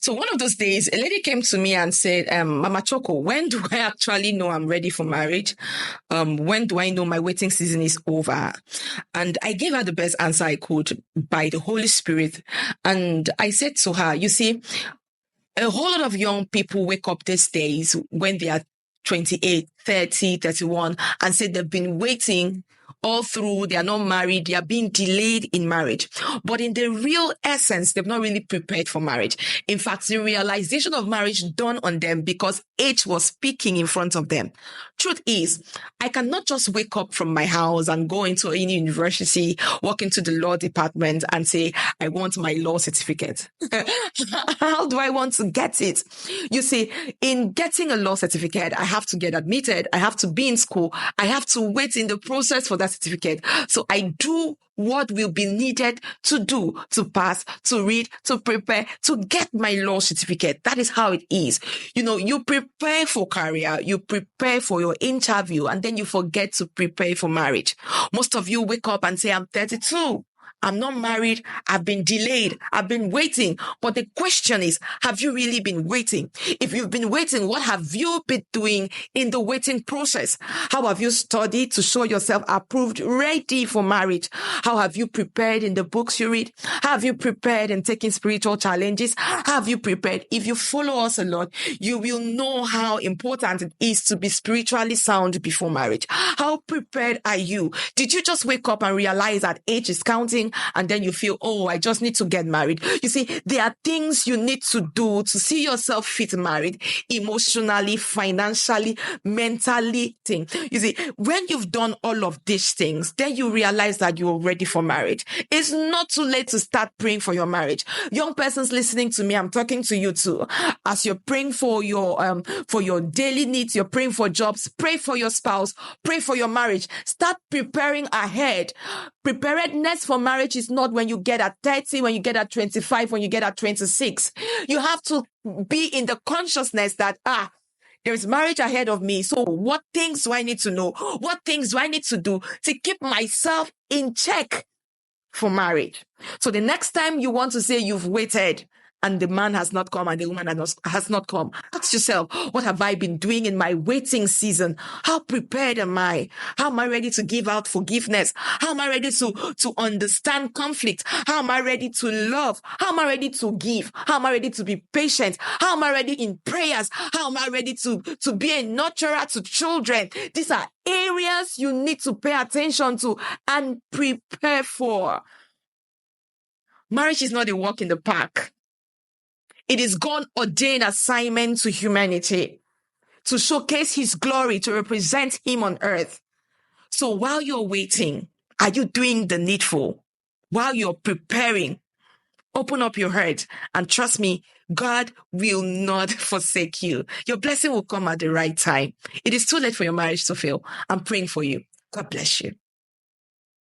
So one of those days, a lady came to me and said, Mama Choco, when do I actually know I'm ready for marriage? When do I know my waiting season is over? And I gave her the best answer I could by the Holy Spirit. And I said to her, you see, a whole lot of young people wake up these days when they are 28, 30, 31, and say they've been waiting all through, they are not married, they are being delayed in marriage. But in the real essence, they've not really prepared for marriage. In fact, the realization of marriage dawned on them because age was speaking in front of them. Truth is, I cannot just wake up from my house and go into any university, walk into the law department and say, I want my law certificate. How do I want to get it? You see, in getting a law certificate, I have to get admitted. I have to be in school. I have to wait in the process for that certificate. So I do what will be needed to do, to pass, to read, to prepare, to get my law certificate. That is how it is. You know, you prepare for career, you prepare for your interview, and then you forget to prepare for marriage. Most of you wake up and say, I'm 32. I'm not married. I've been delayed. I've been waiting. But the question is, have you really been waiting? If you've been waiting, what have you been doing in the waiting process? How have you studied to show yourself approved, ready for marriage? How have you prepared in the books you read? How have you prepared in taking spiritual challenges? How have you prepared? If you follow us a lot, you will know how important it is to be spiritually sound before marriage. How prepared are you? Did you just wake up and realize that age is counting? And then you feel, oh, I just need to get married. You see, there are things you need to do to see yourself fit married, emotionally, financially, mentally. You see, when you've done all of these things, then you realize that you're ready for marriage. It's not too late to start praying for your marriage. Young persons listening to me, I'm talking to you too. As you're praying for your daily needs, you're praying for jobs, pray for your spouse, pray for your marriage. Start preparing ahead. Preparedness for marriage is not when you get at 30, when you get at 25, when you get at 26. You have to be in the consciousness that, there is marriage ahead of me. So what things do I need to know? What things do I need to do to keep myself in check for marriage? So the next time you want to say you've waited and the man has not come and the woman has not come, ask yourself, what have I been doing in my waiting season? How prepared am I? How am I ready to give out forgiveness? How am I ready to understand conflict? How am I ready to love? How am I ready to give? How am I ready to be patient? How am I ready in prayers? How am I ready to be a nurturer to children? These are areas you need to pay attention to and prepare for. Marriage is not a walk in the park. It is God's ordained assignment to humanity to showcase his glory, to represent him on earth. So while you're waiting, are you doing the needful? While you're preparing, open up your heart and trust me, God will not forsake you. Your blessing will come at the right time. It is too late for your marriage to fail. I'm praying for you. God bless you.